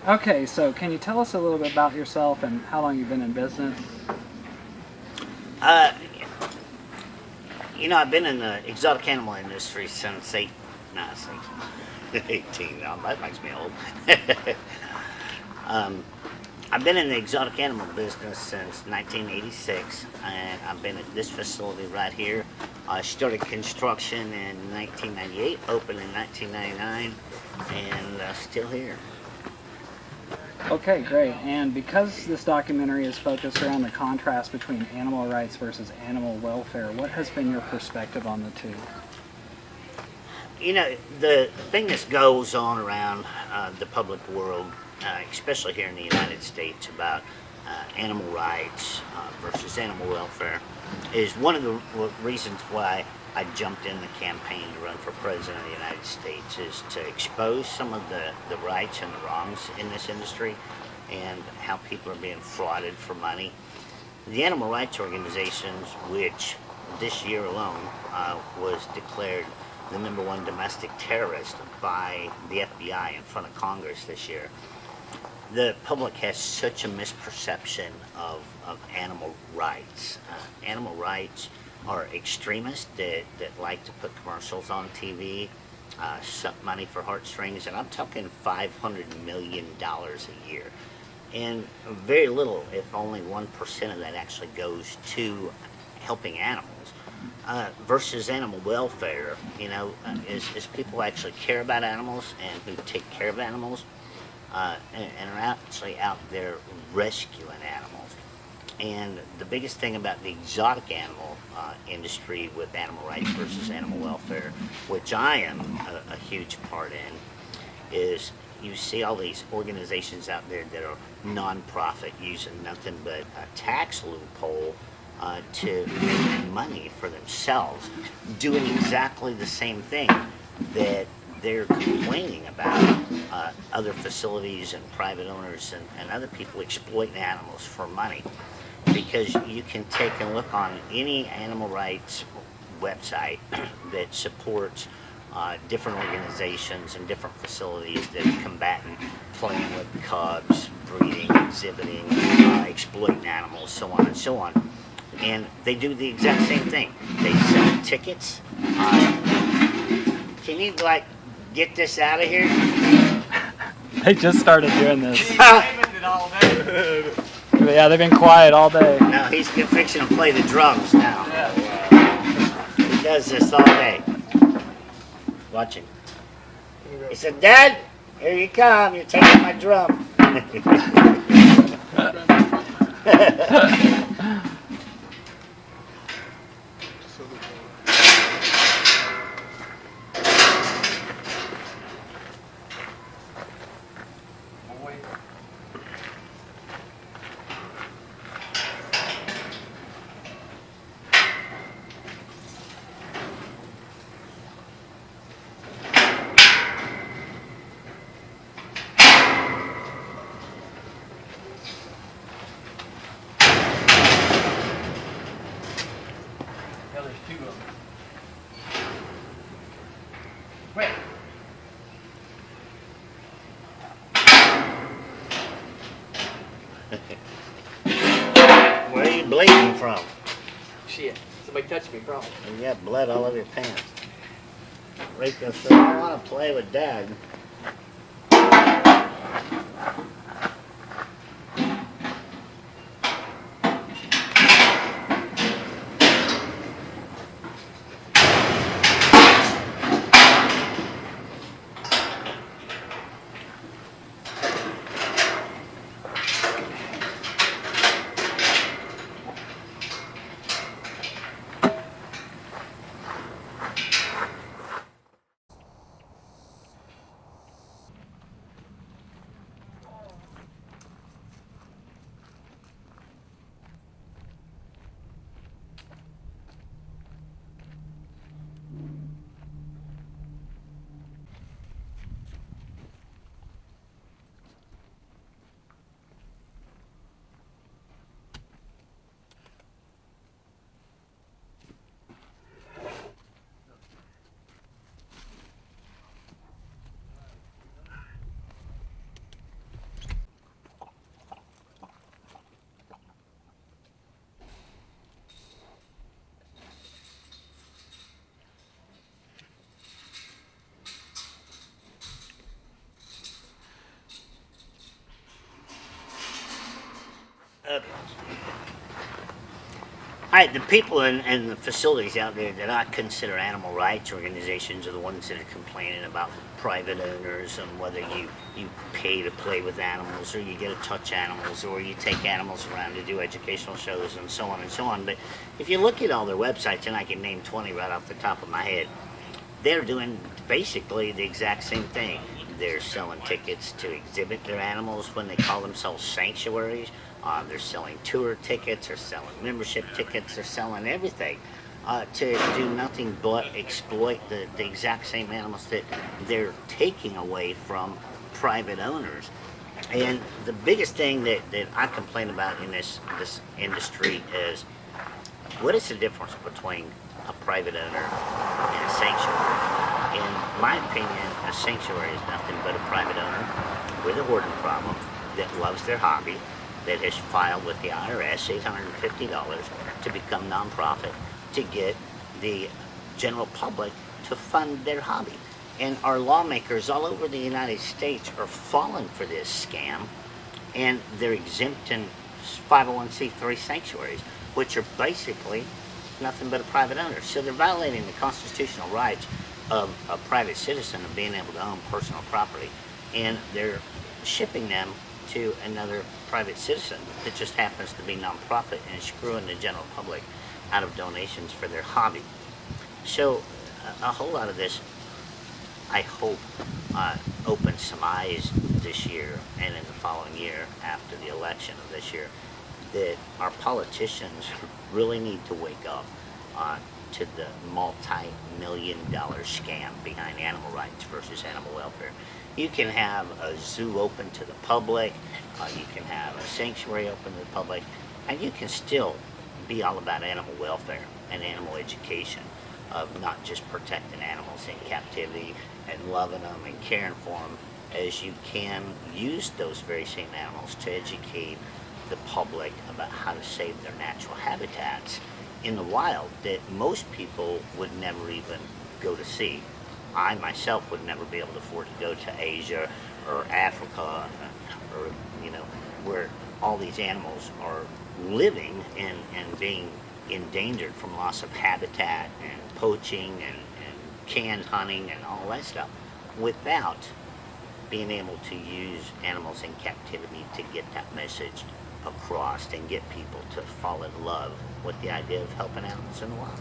Okay, so can you tell us a little bit about yourself and how long you've been in business? Uh, I've been in the exotic animal industry since 18 now. That makes me old. um, I've been in the exotic animal business since 1986, and I've been at this facility right here. I started construction in 1998, opened in 1999, and still here. Okay, great. And because this documentary is focused around the contrast between animal rights versus animal welfare, what has been your perspective on the two? The thing that goes on around the public world, especially here in the United States, about animal rights versus animal welfare, is one of the reasons why I jumped in the campaign to run for president of the United States, is to expose some of the rights and the wrongs in this industry and how people are being frauded for money. The animal rights organizations, which this year alone was declared the #1 domestic terrorist by the FBI in front of Congress this year. The public has such a misperception of animal rights. Animal rights are extremists that like to put commercials on TV, suck money for heartstrings, and I'm talking $500 million a year. And very little, if only 1% of that actually goes to helping animals. Versus animal welfare, is people who actually care about animals and who take care of animals, and are actually out there rescuing animals. And the biggest thing about the exotic animal industry with animal rights versus animal welfare, which I am a huge part in, is you see all these organizations out there that are non-profit, using nothing but a tax loophole to make money for themselves, doing exactly the same thing that they're complaining about other facilities and private owners and other people exploiting animals for money. Because you can take a look on any animal rights website that supports different organizations and different facilities that combat playing with cubs, breeding, exhibiting, exploiting animals, so on and so on. And they do the exact same thing. They sell tickets. Can you get this out of here? They just started doing this. Yeah, they've been quiet all day. No, he's fixing to play the drums now. He does this all day. Watch him. He said, "Dad, here you come. You're taking my drum." Where are you bleeding from? Shit, somebody touched me, probably. You got blood all over your pants. Rico said, "I want to play with Dad." The people and the facilities out there that I consider animal rights organizations are the ones that are complaining about private owners and whether you pay to play with animals or you get to touch animals or you take animals around to do educational shows and so on and so on. But if you look at all their websites, and I can name 20 right off the top of my head, they're doing basically the exact same thing. They're selling tickets to exhibit their animals when they call themselves sanctuaries. They're selling tour tickets, they're selling membership tickets, they're selling everything to do nothing but exploit the exact same animals that they're taking away from private owners. And the biggest thing that I complain about in this industry is, what is the difference between a private owner and a sanctuary? In my opinion, a sanctuary is nothing but a private owner with a hoarding problem that loves their hobby, that has filed with the IRS $850 to become nonprofit to get the general public to fund their hobby. And our lawmakers all over the United States are falling for this scam, and they're exempting 501c3 sanctuaries, which are basically nothing but a private owner. So they're violating the constitutional rights of a private citizen of being able to own personal property, and they're shipping them to another private citizen that just happens to be nonprofit and screwing the general public out of donations for their hobby. So a whole lot of this, I hope, opens some eyes this year and in the following year after the election of this year, that our politicians really need to wake up to the multi-million-dollar scam behind animal rights versus animal welfare. You can have a zoo open to the public, you can have a sanctuary open to the public, and you can still be all about animal welfare and animal education, of not just protecting animals in captivity and loving them and caring for them, as you can use those very same animals to educate the public about how to save their natural habitats in the wild that most people would never even go to see. I myself would never be able to afford to go to Asia or Africa or, where all these animals are living and being endangered from loss of habitat and poaching and canned hunting and all that stuff, without being able to use animals in captivity to get that message across and get people to fall in love with the idea of helping animals in the wild.